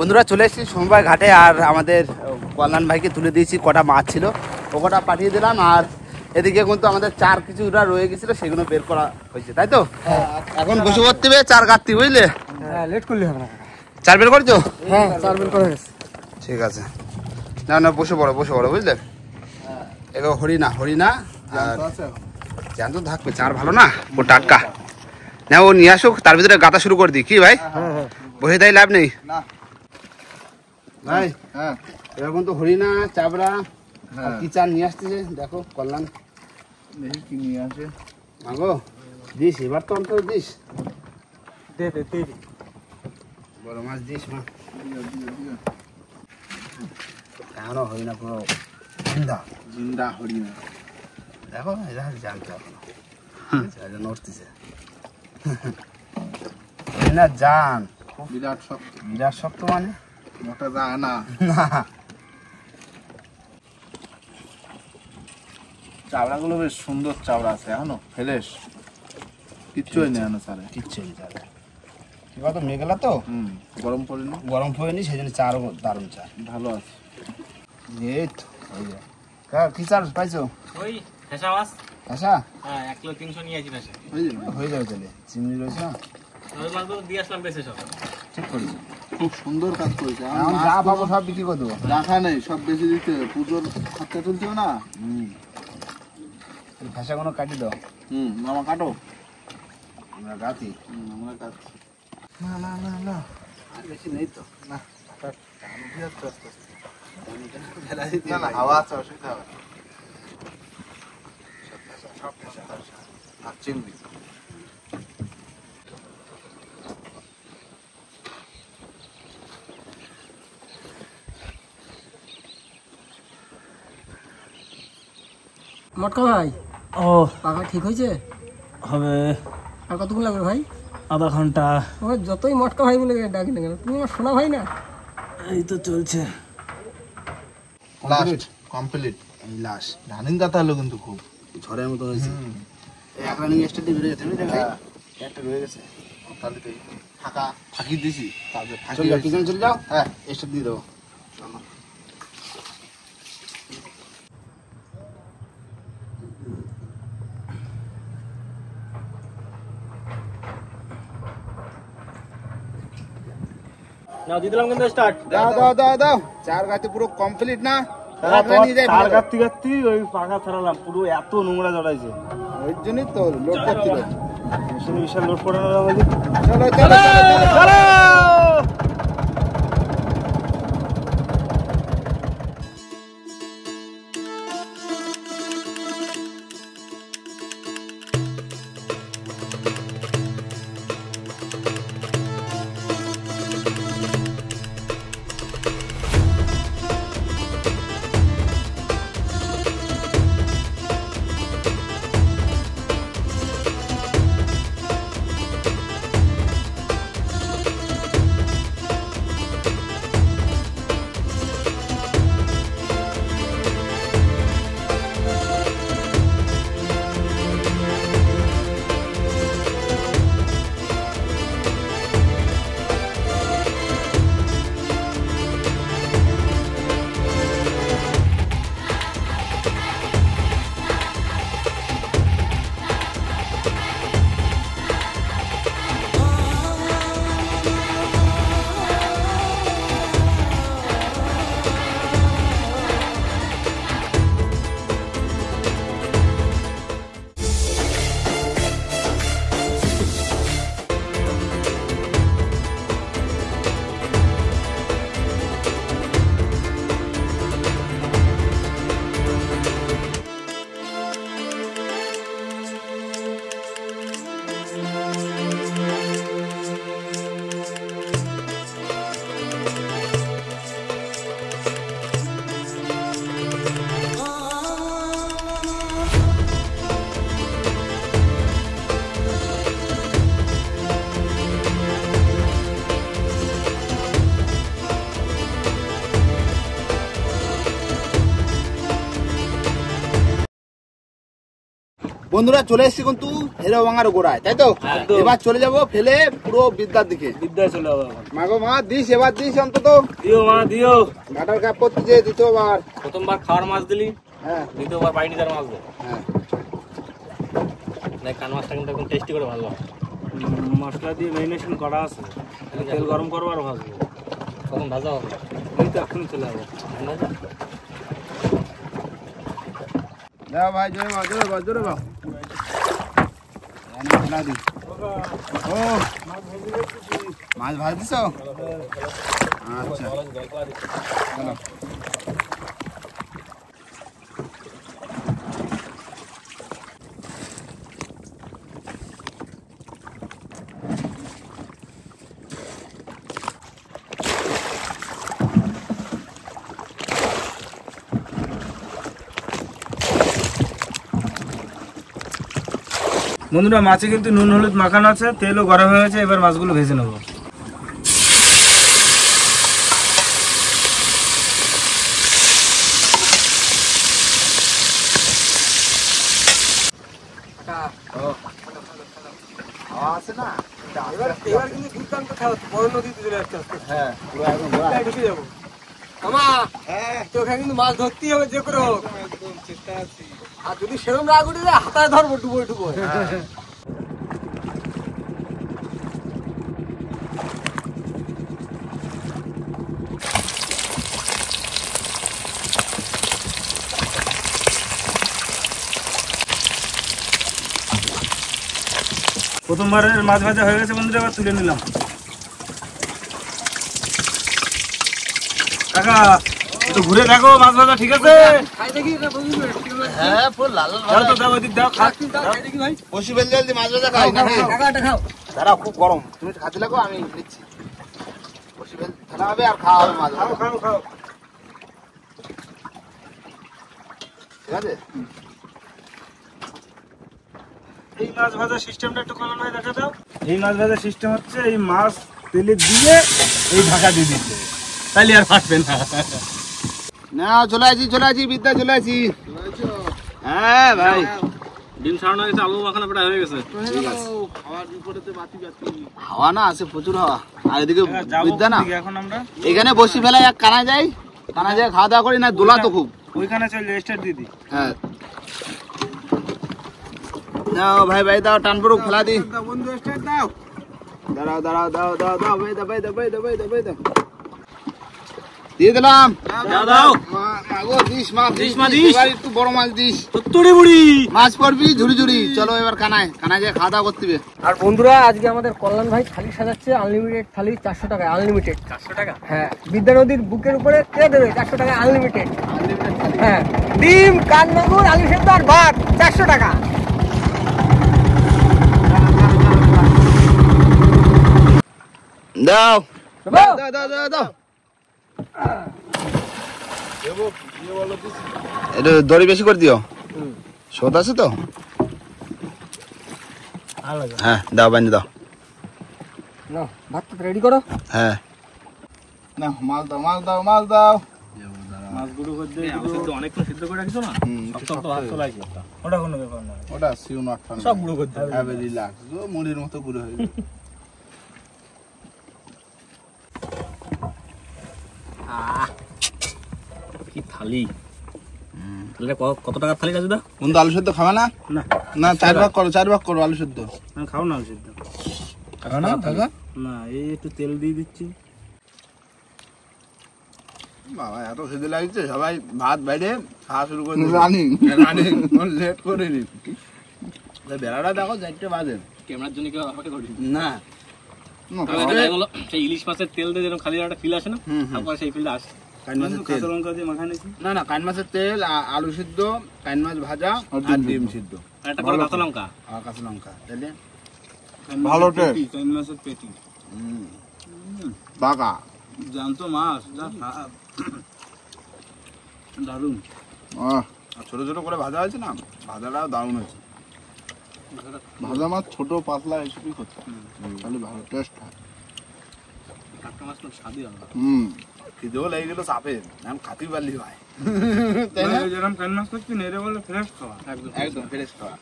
বন্ধুরা চলে এসেছি সমবায় ঘাটে আর আমাদের কল্যাণ ভাইকে তুলে দিয়েছি কটা মাছ ছিল ও কটা পাঠিয়ে দিলাম আর এদিকে কিন্তু আমাদের চার কিছুটা রয়ে গেছিল সেগুলো বের করা হয়েছে তাই তো এখন বসে করতে হবে চার কাটতে বুঝলে লেট করলে হবে না চার বের করছো হ্যাঁ চার বের করে গেছে ঠিক আছে না না বসে পড়ো বুঝলে এগুলো হরিণা আর জ্যান্ত থাকবে চার ভালো না ও টাটকা না ও নিয়ে আসুক তার ভিতরে গাঁথা শুরু করে দিই কি ভাই বসে তাই লাভ নেই ভাই এরকম তো হরিণা চাবড়া কি চার নিয়ে আসতেছে দেখো কল্যাণ দেখি কি নিয়ে আসে মাগো দিস এবার তো অন্তত দিস দে বড় মাছ দিস মা এখনো হরিণা পুরো জিন্দা হরিণা দেখো এরা জানতে এখনো নড়তেছে হরিণা জান বিরাট শক্ত মানে মোটা যায় না চাবড়াগুলো বেশ সুন্দর চাবড়া আছে এখনো ফ্রেশ কিচ্ছু নেই এখনো স্যার কিচ্ছু নেই তাহলে এবার তো মেঘলা তো গরম পড়েনি সেই জন্য চারও দারুণ চার ভালো আছে এই তো কি চার পাইছো ওই ফেসা মাছ আচ্ছা হ্যাঁ 1 কিলো 300 নিয়ে আসি ফেসা হয়ে যাবে তাহলে চিংড়ি রয়েছে না ওই মাছগুলো দিয়ে আসলাম বেঁচে সব ঠিক করেছো খুব সুন্দর কাজ করেছে এখন যা পাবো সব বিক্রি করে দেবো রাখা নেই সব বেশি দিতে পুজোর হাতে তুলছে না ভাষাগুলো কাটি দাও মামা কাটো আমরা গাতি আমরা কাটছি না আর বেশি নেই তো না না হাওয়া আছে অসুবিধা হবে আর চিংড়ি মটকা ভাই ও পাকা ঠিক হয়েছে হবে আর কতক্ষণ লাগবে ভাই আধা ঘন্টা ও যতই মটকা ভাই বলে ডাকি না কেন তুমি আমার শোনা ভাই না এই তো চলছে লাস্ট কমপ্লিট এই লাশ রানিং কাটা হলো কিন্তু খুব ঝড়ের মতো হয়েছে এই এক রানিং স্টেট দিয়ে বেরিয়ে গেছে বুঝলে একটা রয়ে গেছে তাহলে তো ফাঁকি দিছি তারপরে ফাঁকি চলে যাও পিছনে চলে যাও হ্যাঁ স্টেট দিয়ে দেবো নাও দিয়ে দিলাম কিন্তু স্টার্ট দাও চার গাছে পুরো কমপ্লিট না তার গাত্তি গাত্তি ওই পাখা ছাড়ালাম পুরো এত নোংরা জড়াইছে ওই জন্যই তো লোড করছিল মেশিনে বিশাল লোড করে না চলো বন্ধুরা চলে এসেছি কিন্তু হেরো ভাঙার গোড়ায়, তাই তো? এবার চলে যাব ফেলে পুরো বিদ্যার দিকে। বিদ্যায় চলে যাবো এখন। মাগো মা দিস, এবার দিস অন্তত। দিও মা দিও। ঘাটার কাপ করতে যে দ্বিতীয়বার। প্রথমবার খাওয়ার মাছ দিলি, হ্যাঁ দ্বিতীয়বার বাইনি তার মাছ দে। হ্যাঁ দেখ কান মাছটা কিন্তু একদম টেস্টি করে ভালো মশলা দিয়ে ম্যারিনেশন করা আছে, তেল গরম করবো আর ভাজবো। কখন ভাজা হবে? এই তো এখনই চলে যাবো। দাও ভাই, জোরে বাও, জোরে বাও, জোরে বাও। ও মাছ ভাজছিস? আচ্ছা চলো। বন্ধুরা মাছে কিন্তু নুন হলুদ মাখানো আছে, তেলও গরম হয়ে গেছে, এবার মাছগুলো ভেজে নেবো। আছে না? এবার কিন্তু দুর্দান্ত খেলা, বড় নদীতে চলে আসছে আস্তে আস্তে। হ্যাঁ পুরো একদম গোড়ায়। ঢুকে যাবো মামা। তো ওখানে কিন্তু মাছ ধরতেই হবে যে করে হোক। আর যদি সেরকম রাগ উঠে যায় হাতায় ধরবো ডুবো ডুবো। প্রথমবারের মাছ ভাজা হয়ে গেছে বন্ধুরা, এবার তুলে নিলাম। কাকা একটু ঘুরে দেখো মাছ ভাজা ঠিক আছে? খাই দেখি না বুঝলি? হ্যাঁ পুরো লাল লাল দাও তো, দাও ওদিক দাও, খা। খাই দেখি ভাই। বসি বেল জলদি মাছ ভাজা খাই না? কাকা এটা খাও। দাঁড়াও, খুব গরম, তুমি খাতে লাগো, আমি নিচ্ছি। বসি বেল ফেলা হবে আর খাওয়া হবে মাছ খাও ভাজা। খাও খাও। ঠিক আছে? এই মাছ ভাজার সিস্টেমটা একটু কলম হয়ে দেখা দাও। এই মাছ ভাজার সিস্টেম হচ্ছে এই মাছ তেলে দিয়ে এই ঢাকা দিয়ে দিতে, তাইলে আর ফাটবে না। না চলে আসি, চলে আসি, বিদ্যা চলে আসি। হ্যাঁ ভাই, ডিম ছাড়ানো হয়ে গেছে, আলু মাখানো প্রায় হয়ে গেছে। ঠিক আছে। হাওয়া না আছে, প্রচুর হাওয়া। আর এদিকে বিদ্যা না, এখন আমরা এখানে বসি ফেলায় এক কানা যাই, কানা যায় খাওয়া দাওয়া করি না, দোলা তো খুব। ওইখানে চলে স্টার্ট দিয়ে দিই। হ্যাঁ দাও ভাই, ভাই দাও, টান পড়ুক, ফেলা দি। বন্ধু স্টার্ট দাও। দাঁড়াও দাঁড়াও, দাও দাও দাও, ভাই দাও, ভাই দাও, ভাই দাও, ভাই দাও, ভাই দাও। দিয়ে দিলাম। দাও দাও। মাগো দিস মাছ, দিস মা, দিস। এবার একটু বড় মাছ দিস। সত্তরি বুড়ি মাছ পড়বি ঝুড়ি ঝুড়ি। চলো এবার কানায়, কানায় যে খাওয়া দাওয়া করতে হবে। আর বন্ধুরা আজকে আমাদের কল্যাণ ভাই থালি সাজাচ্ছে, আনলিমিটেড থালি 400 টাকায়। আনলিমিটেড 400 টাকা? হ্যাঁ, বিদ্যা নদীর বুকের উপরে কে দেবে 400 টাকা আনলিমিটেড। হ্যাঁ, ডিম, কান মাগুর, আলু সেদ্ধ আর ভাত 400 টাকা। দাও দাও। দাও দাও দাও দাও। একটু দড়ি বেশি করে দিও, শোধ আছে তো? হ্যাঁ দাও, বান্ধে দাও। নাও ভাতটা রেডি করো। হ্যাঁ না, মাছ দাও, মাছ দাও, মাছ দাও। মাছগুলো করতে অনেকক্ষণ সিদ্ধ করে রাখিস না, শক্ত ভাত চলে আসবে। ওটা কোনো ব্যাপার না, ওটা সিউ নট ফান, সব গুঁড়ো করতে হবে। হ্যাভ রিল্যাক্স, মুড়ির মতো গুঁড়ো হয়ে যাবে। কি থালি! কত টাকার থালি রাজুদা? বন্ধু আলু সেদ্ধ খাবে না? না না, 4 ভাগ করো, 4 ভাগ করো আলু সেদ্ধ। খাও না আলু সিদ্ধ। খাবে না কাকা? না, এই একটু তেল দিয়ে দিচ্ছি। বাবা এত খিদে লাগছে, সবাই ভাত বাইরে খাওয়া শুরু করে রানিং রানিং লেট করে নি। বেড়াটা দেখো 4টে বাজে। ক্যামেরার জন্য কেউ আমাকে করি না সেই ইলিশ মাছের তেল দিয়ে যেরকম খালি একটা ফিল আসে না, তারপর সেই ফিলটা আসে। কান মাছের তেল, কাঁচা লঙ্কা দিয়ে মাখা নিয়েছি। না না, কান মাছের তেল, আলু সিদ্ধ, কান মাছ ভাজা আর ডিম সিদ্ধ আর একটা করে কাঁচা লঙ্কা আর কাঁচা লঙ্কা। তাহলে ভালো টেস্ট। কান মাছের পেটি বাগা জ্যান্ত মাছ, যা দারুণ। ছোট ছোট করে ভাজা হয়েছে না, ভাজাটাও দারুণ হয়েছে। ভাজা মাছ ছোট পাতলা এসবই করছে, তাহলে ভালো টেস্ট হয়। টাটকা মাছ খুব স্বাদই হয়। খিদেও লেগে গেল চাপে, আমি খাতেই পারলি ভাই। যেরকম কান মাছ করছি নেড়ে বলে ফ্রেশ খাওয়া, একদম একদম ফ্রেশ খাওয়া।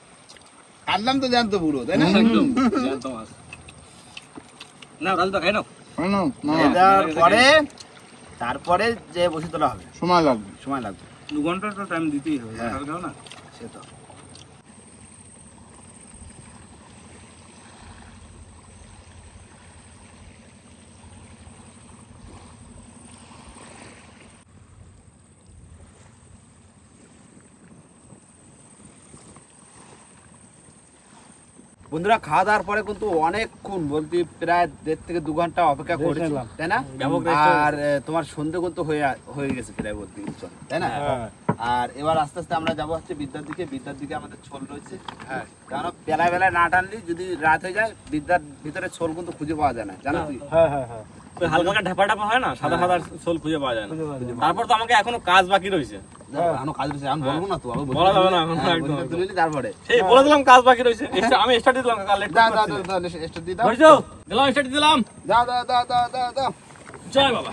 কাটলাম তো জানতো পুরো, তাই না? একদম জ্যান্ত মাছ। নাও রাজুদা খাই নাও। এটার পরে তারপরে যে বসে তোলা হবে, সময় লাগবে। সময় লাগবে। 2 ঘন্টা তো টাইম দিতেই হবে, হ্যাঁ। দাও না। সে তো বন্ধুরা, খাওয়া দাওয়ার পরে কিন্তু অনেকক্ষণ বলতে প্রায় 1.5 থেকে 2 ঘন্টা অপেক্ষা করেছি, নিলাম। তাই না? ব্যাপক rest হয়েছে। আর তোমার সন্ধে কিন্তু হয়ে গেছে প্রায় বলতে গেলে, তাই না? হ্যাঁ। আর এবার আস্তে আস্তে আমরা যাবো হচ্ছে বিদ্যার দিকে আমাদের ছোল রয়েছে। হ্যাঁ, কারণ বেলায় না টানলে যদি রাত হয়ে যায় বিদ্যার ভিতরে ছোল কিন্তু খুঁজে পাওয়া যায় না, জানো তুই? হ্যাঁ হ্যাঁ হ্যাঁ। ওই হালকা হালকা ঢাপা ঢাপা হয় না, সাদা সাদা সোল খুঁজে পাওয়া যায় না। তারপর তো আমাকে এখনো কাজ বাকি রয়েছে। এখনো কাজ রয়েছে, আমি বলবো না তো, আমি বলা যাবে না এখন, হ্যাঁ, একদম, বলতে তুলে নিলি তারপরে সেই বলে দিলাম কাজ বাকি রয়েছে। আমি স্টার্ট দিলাম কাকা, লেট দাও একটু দিয়ে দাও। ধরছো? দিলাম স্টার্ট দিলাম। দাও। জয় বাবা।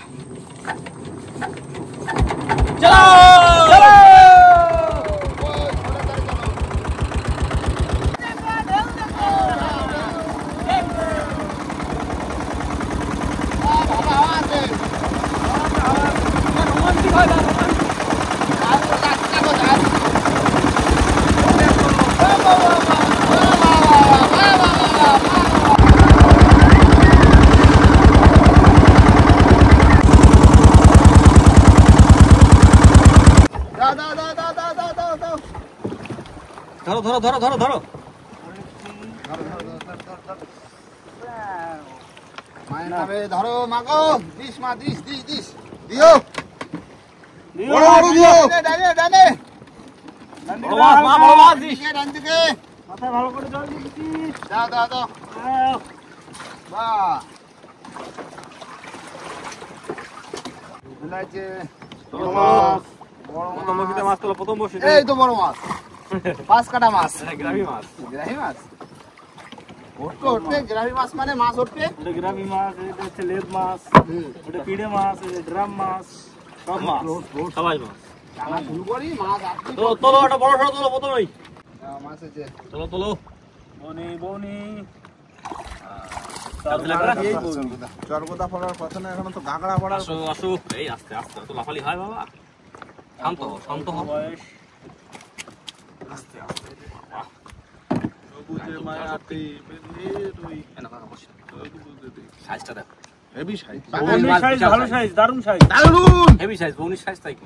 চলো ধরো। মায়ের নামে ধরো মাগো, দিস মা, দিস দিও। বড় দিও। ডানে। বড় মাছ দিস। ডান দিকে। মাথায় ভালো করে জল দিচ্ছি। দাও। বাহ। বুঝাইছে। বড় মাছ। মাছ তোলা প্রথম বসে। এই তো বড় মাছ। 5 কাটা মাছ। গ্রাভি মাছ। গ্রাহি মাছ। উঠবে গ্রাহি মাছ মানে মাছ উঠবে। এটা গ্রাভি মাছ, এটা হচ্ছে লেদ মাছ, এটা পিড়ে মাছ, এটা ড্রাম মাছ, সব মাছ, সবাই মাছ। টানা শুরু করি, মাছ আসবে। তোলো একটা বড় সড়ো তোলো প্রথমেই। মাছ আছে। তোলো বনি চরগোদা পড়ার কথা না, এখনো তো গাগড়া পড়ার। আসো এই আস্তে তো লাফালি হয় বাবা, শান্ত হও বয়স, আস্তে বাবা। সবুজে মায়াতে বেলের ওই সাইজটা দেখো, হেভি সাইজ। সাইজ ভালো সাইজ, দারুণ সাইজ, হেভি সাইজ, বনি সাইজ তাই কি।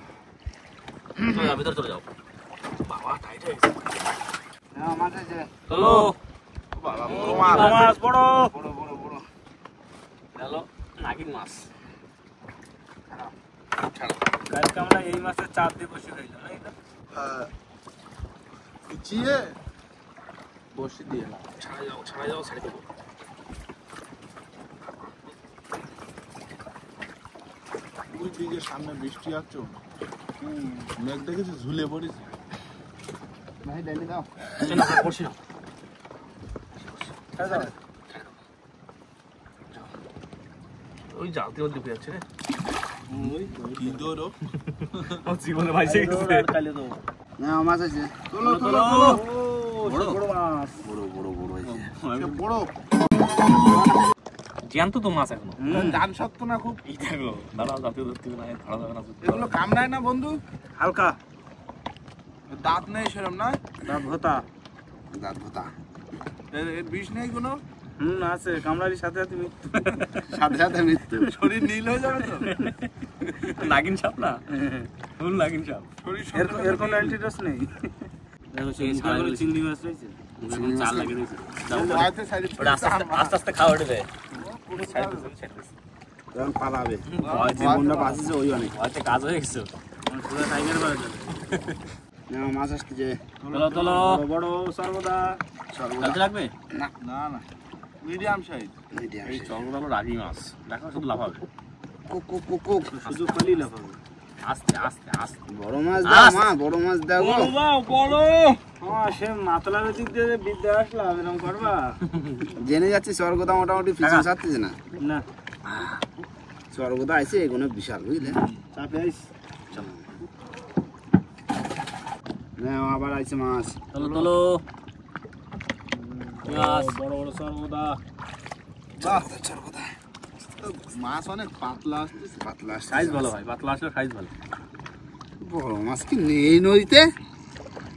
চলো ভিতরে চলে যাও বাবা, টাইট হয়ে গেছে। মাছ আছে। চলো বাবা মাছ বড় বড়। চলো নাগিন মাছ। কালকে আমরা এই মাছের চাপ দিয়ে বসে হইলাম, তাই তো? চিয়ে বসে দিয়ে না। ছাড়া যাও ছেড়ে দেবো। ওই দিকে সামনে বৃষ্টি আসছো, মেঘ দেখেছি ঝুলে পড়েছে। ভাই ডালি দাও। পড়ছি না, ওই জালতি মধ্যে পেয়ে যাচ্ছে রে, কি দৌড়ো জীবনে ভাইসে গেছে। না মাছ আছে। বড় মাছ, বড় জ্যান্ত তো মাছ এখনো। ডান শক্ত না খুব। এই দেখো দাঁড়াও, জাতীয় ধরতে না, ধরা যাবে না। এগুলো কামড়ায় না বন্ধু? হালকা দাঁত নেই সেরম না? দাঁত ভোতা। দাঁত ভোতা। এর বিষ নেই কোনো? আছে, কামড়ালির সাথে সাথে মৃত্যু। সাথে মৃত্যু। শরীর নীল হয়ে যাবে তো? নাগিন সাপ না, ফুল নাগিন সাপ। শরীর এর কোনো অ্যান্টিডোস নেই। দেখো চিংড়ি মাছ রয়েছে, চাল লাগিয়ে দিয়েছে। আস্তে আস্তে খাওয়া উঠবে, যখন পালাবে। ভয় যে মনটা বাঁচিছে ওই অনেক। হয়তো কাজ হয়ে গেছে। টাইগার করে যাবে। মাছ আসতেছে। তোলো বড় সর্বদা। কালকে লাগবে না না, মিডিয়াম সাইজ। মিডিয়াম। এই চর্বদা হলো রাগি মাছ, দেখো শুধু লাফাবে, কুক। শুধু খালি লাফাবে। আস্তে বড় মাছ দাও মা, বড় মাছ দাও গো। বড় সে মাতলার দিক দিয়ে বিদ্যা আসলাম, এরকম করবা? জেনে যাচ্ছি স্বর্গদা মোটামুটি পিছনে ছাড়তেছে না। না স্বর্গদা আছে এগুলো বিশাল, বুঝলে? চাপে আইস। আবার আইছে মাছ। তোলো বড় বড় সর্বদা মাছ অনেক পাতলা আসতেছে। পাতলা সাইজ ভালো ভাই, পাতলা আসলে সাইজ ভালো। বড় মাছ কি নেই নদীতে?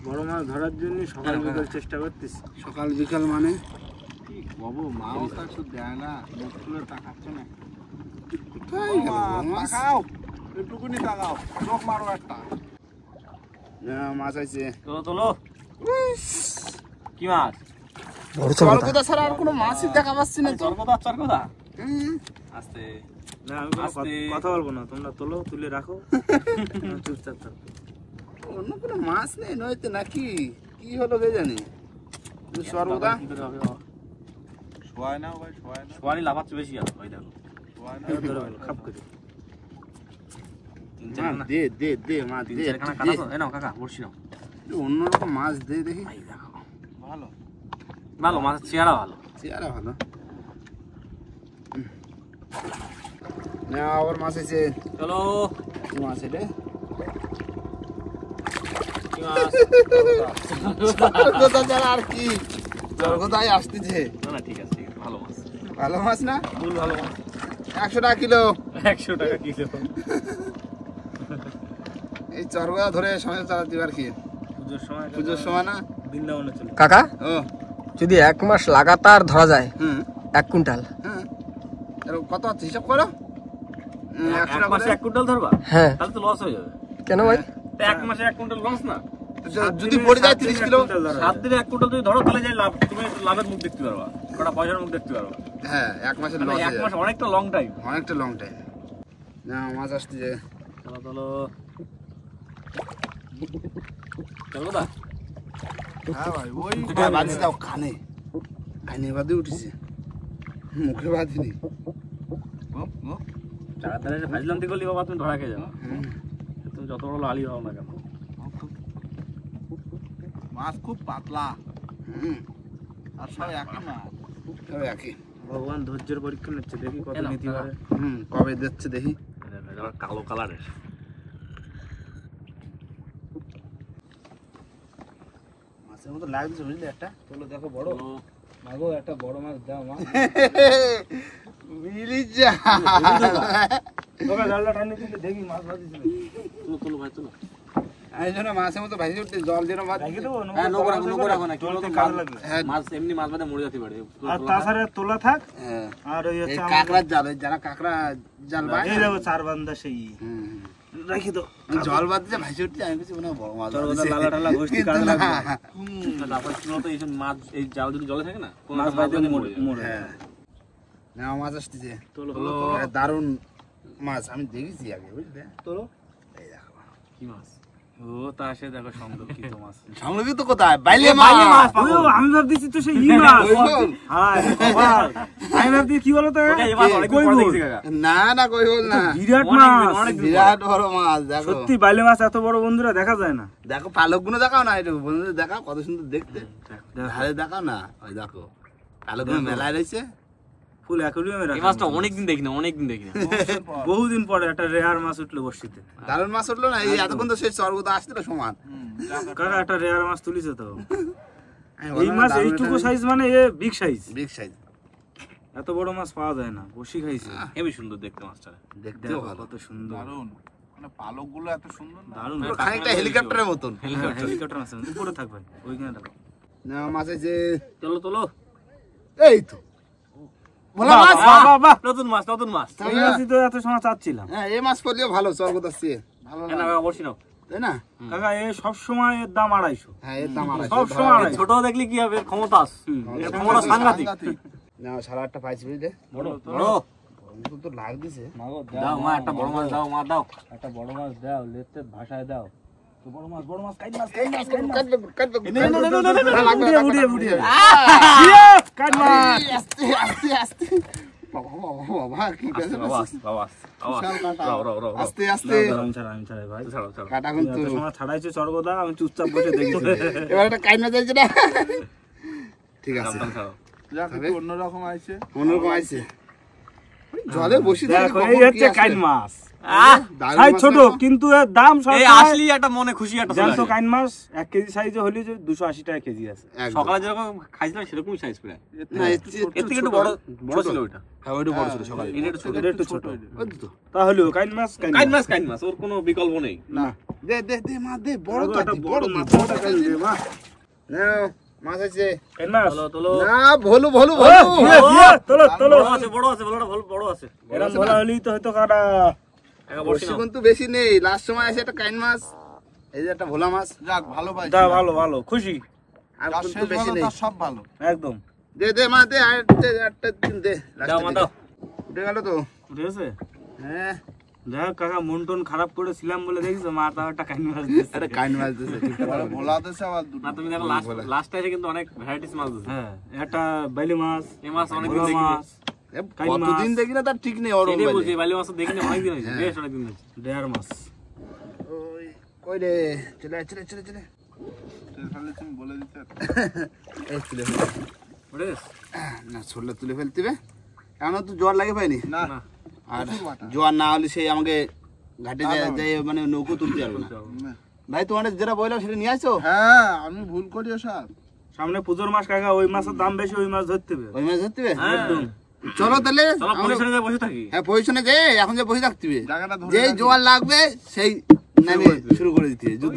বড় মাছ ধরার জন্য সকাল বিকাল চেষ্টা করতেছি। সকাল বিকাল মানে বাবু মাও তো একটু দেয় না, মুখ তুলে তাকাচ্ছে না। কোথায় গেল বড় মাছ? তাকাও, একটুকুনি তাকাও, চোখ মারো একটা। না, মাছ আছে। তোলো তোলো। কি মাছ? সরকদা ছাড়া আর কোনো মাছই দেখা পাচ্ছি না তো। চরকদা চরকদা। হুম। আস্তে না আমি কোনো আস্তে। কথা বলবো না, তোমরা তোলো, তুলে রাখো, চুপচাপ থাকো। অন্য কোনো মাছ নেই নদীতে নাকি? কি হলো কে জানি। সর্বদা শোয়ায় নাও ভাই, শোয়ায় নাও, সোয়ালি লাফাচ্ছে বেশি আর ওই দেখো। শোয়ায় নাও। ধরো ভালো, খাপ করে। তিন না, চারখানা দে দে দে মাছ তিন দে চারখানা দে। কাটা তো। এই নাও কাকা বড়শি নাও। অন্যরকম মাছ দে দেখি। এই দেখো ভালো। ভালো মাছের চেহারা ভালো। চেহারা ভালো। না আবার মাছ আছে। চলো। কি মাছ এটা? কি মাছ? সরকদা ছাড়া আর কি? সরকদাই আসতেছে। না না ঠিক আছে ঠিক আছে, ভালো মাছ। ভালো মাছ না? ফুল ভালো মাছ। 100 টাকা কিলো। 100 টাকা কিলো। এই চরগদা ধরে সময় চালাতে আর কি? পুজোর সময় পুজোর সময় না? বৃন্দাবনে চলে। কাকা ও যদি 1 মাস লাগাতার ধরা যায় হুম 1 কুইন্টাল, হুম। এরকম কত হচ্ছে হিসাব করো? 100 এক টাকা মাসে করে? 1 কুইন্টাল ধরবা? হ্যাঁ তাহলে তো লস হয়ে যাবে। কেন ভাই? তো 1 মাসে 1 কুইন্টাল লস না? যদি পড়ে যায় 30 কিলো? 7 দিনে 1 কুইন্টাল যদি ধরো তাহলে যাই লাভ, তুমি লাভের মুখ দেখতে পারবা, কটা পয়সার মুখ দেখতে পারবা। হ্যাঁ 1 মাসের মানে লস 1 মাস অনেকটা লং টাইম। অনেকটা লং টাইম। না মাছ আসতেছে। চলো চলো। চলো দা। হ্যাঁ ভাই, ওই বাঁধি দাও কানে। কানে বাঁধে উঠেছে, মুখে বাঁধিনি। চাকার ধারে এসে ফাজলান্তি করলি বাবা, তুমি ধরা খেয়ে যাবে। হুম। তুমি যত বড় লালি হও না কেন। মাছ খুব পাতলা, হুম আর সব একই মাছ। তবে একই। ভগবান ধৈর্যের পরীক্ষা নিচ্ছে, দেখি কত এ নাও, নিতে পারে। হুম কবে দিচ্ছে দেখি। কালো কালারের। মাছের মতো লাগছে বুঝলি একটা। তোলো দেখো বড় মাগো, একটা বড় মাছ দাও মা। মিলি যা। তোকে জালটা টানি দিলে দেখি মাছ ভাজিস না। তুলো তুলো ভাই তুলো। এই জন্য মাছের মতো ভাসি উঠতে জল দিয়ে মাছ। রেখে দেবো, হ্যাঁ নৌকো রাখো নৌকো রাখো না, কি বলতো তোলতে কাজে মাছ- লাগবে। হ্যাঁ মাছ এমনি মাছ বাদে মরে যেতে পারে। আর তাছাড়া তোলা থাক। হ্যাঁ। আর ওই এই হচ্ছে কাঁকড়ার জাল, এই যারা কাঁকড়া জাল বায় এই না? দেখো 4 বান্দা সেই হুম। রাখি দাও। জল বাদ দিয়ে ভাসি উঠতে আমি কিছু মনে হয় বড় মাছ চরকদা বাঁধছে। লালা টালা ঘষতে কিন্তু কাজে না। লাগবে। তারপর কি বলতো এইসব মাছ, এই জাল যদি জলে থাকে না, কোনো মাছ একটা বাইতে বাদে মরে যাবে। মরে হ্যাঁ। না মাছ আসতেছে। তোলো এটা দারুণ মাছ, আমি দেখেছি আগে বুঝলে। তোলো। এই দেখো। কি মাছ? ও তা সে দেখো সংরক্ষিত মাছ। সংরক্ষিত কোথায়? বাইলে বাইলে মাছ মাছ। পাবো। ও, আমি ভাবতেছি তো সেই ই মাছ। ওই বল। হায় বাবা। আমি ভাবতেছি কি বলতো? ওটা এই মাছ অনেকদিন কই পরে বল? দেখছি কাকা। না না কই বল না। বিরাট অনেক মাছ। অনেক বিরাট বড় মাছ দেখো। সত্যি বাইলে মাছ এত বড় বন্ধুরা দেখা যায় না। দেখো পালক গুলো দেখাও না, এটা বন্ধুদের দেখাও কত সুন্দর দেখতে। দেখো। ধারে দেখাও না, ওই দেখো পালক গুলো মেলায় রয়েছে। ফুল অ্যাকোয়ারিয়ামে এই রাখা। মাছটা অনেকদিন দেখি না, অনেকদিন দেখি না। বহুদিন পরে একটা রেয়ার মাছ উঠলো বর্ষিতে। দারুণ মাছ উঠলো না, এই এতক্ষণ তো সেই চরগুতো আসছিল সমান। কাকা একটা রেয়ার মাছ তুলিছে তো। আমি এই বললাম না, মাছ দারুণ এইটুকু একটা সাইজ মানে a big size. Big size. এত বড় মাছ পাওয়া যায় না, বসি খাইছে। হেবি সুন্দর দেখতে মাছটা। দেখতেও দেখো ভালো। কত সুন্দর। দারুণ, মানে পালক গুলো এত সুন্দর না। দারুণ। পুরো খানিকটা হেলিকপ্টারের মতন। হেলিকপ্টার আছে উপরে থাকবে ওইখানে দেখো। না মাছ আছে। চলো চলো। এই তো বলা বাহ, মাছ। বাহ, বাহ, বাহ, নতুন মাছ নতুন মাছ। এই মাছই তো এত সময় চাচ্ছিলাম। হ্যাঁ এই মাছ পড়লেও ভালো, চরগুতো আসছে ভালো এই নাও, লাগে, কাকা, বসি নাও। তাই না? কাকা এ সব সময় এর দাম 250। হ্যাঁ এর দাম আড়াইশো। সব সময় ভালো। 250। ছোট দেখলি কি হবে, ক্ষমতা আছে। এর ক্ষমতা সাংঘাতিক। না 8.5 পাইছি বুঝলে। বড় গরম তো লাগ দিছে। মাগো দাও মা, একটা বড় মাছ দাও মা, দাও। একটা বড় মাছ দাও, লেতে ভাষায় দাও। তো বড় মাছ কাট মাছ কাটবে কাটবে। উড়িয়ে উড়িয়ে কাট মাছ। আস্তে আস্তে আস্তে। বাবা বাবা বাবা কি আস্তে, কাছে বাবা, আস্তে, বাবা, আস্তে, বাবা, বিশাল কাঁটা। রাও, রাও, রাও, রাও। আস্তে আস্তে আমি ছাড়াই ভাই। ছাড়ো, ছাড়ো। কাটা তুই কিন্তু এত সময় ছাড়াইছে চরগদা, আমি চুপচাপ বসে দেখছি। এবার একটা কাইনা যাইছে না। ঠিক আছে সাবধান, ছাড়ো। যাক একটু অন্যরকম আছে। অন্যরকম আইছে। জলে বসে দেখো এই হচ্ছে কাইট মাছ। সাইজ ছোট কিন্তু এর দাম এই আসলি একটা মনে খুশি একটা চলে জ্যান্ত আসে। কাইন মাছ 1 কেজি সাইজে হলে যে 280 টাকা কেজি আছে। একদম। সকালে যেরকম খাইছিলাম সেরকমই সাইজ প্রায়। না, এর থেকে একটু বড় বড় ছিল ওইটা। হ্যাঁ, ওইটা বড় ছিল সকালে। এটা একটু ছোট। এটা একটু ছোট। ওই তো। তাহলে কাইন মাছ কাইন মাছ ওর কোনো বিকল্প নেই। না দে দে দে মা দে, বড় তো একটা আছে, বড় বড় মাছ মাছ। বড় কাইন দে মা। নাও, মাছ আছে। কাইন মাছ তোলো না, ভলু ভলু ও, ভলু। তোলো তোলো বড় আছে বড়টা বড় আছে। এরকম বলা হলেই তো হয়তো কাটা। একা বড়শি বড়শি নাও। কিন্তু বেশি নেই, লাস্ট সময় আছে একটা কাইন মাছ, এই যে একটা ভোলা মাছ, যাক ভালো পাইছি দা ভালো ভালো খুশি আর যার কিন্তু শেষ বেশি ভালো নেই। তার সব ভালো। একদম। দে দে মা দে, আর একটা দিন দে। দাও মা দাও। উঠে গেল তো। ঠিক আছে হ্যাঁ, যাই হোক কাকা মন টন খারাপ করেছিলাম বলে দেখছো মা তাও একটা কাইন মাছ দিচ্ছে। একটা কাইন মাছ দিছে, ঠিক আছে। পরে ভোলা দেশে আবার দুটো। না তুমি দেখো লাস্ট এসে কিন্তু অনেক ভ্যারাইটিস মাছ দিছে। হ্যাঁ একটা বাইলি মাছ এই মাছ অনেক দিন ভোলা দেখিনি। মাছ এ, কাইন কতদিন মাছ। দেখি না তার ঠিক নেই ওরম এটাই বাইলে। বলছি বাইলে মাছ দেখিনি অনেক দিন হয়েছে। বেশ অনেক দিন হয়েছে। ডেয়ার মাছ ওই কই রে, চলে আয়, চলে চলে চলে। তাহলে তুমি বলে দিতে। এই তুলে ফেল। উঠে গেছে? না, ছড়লে তুলে ফেলতে হবে। এখনো তো জোয়ার লাগে পাইনি। না আর জোয়ার না হলে সেই আমাকে ঘাটে যাই মানে নৌকো তুলতে পারবে না। ভাই তোমার যেটা বললাম সেটা নিয়ে আসো। হ্যাঁ আমি ভুল করি সব। সামনে পুজোর মাস কাকা ওই মাছের দাম বেশি ওই মাছ ধরতে হবে ওই মাছ ধরতে হবে? একদম চলো তাহলে চলো আমরা- পজিশনে যা বসে থাকি। হ্যাঁ, পজিশনে যে এখন যে বসে থাকতে হবে, জায়গাটা ধরে যেই রাখি। জোয়ার লাগবে সেই নামে শুরু করে দিতে হবে।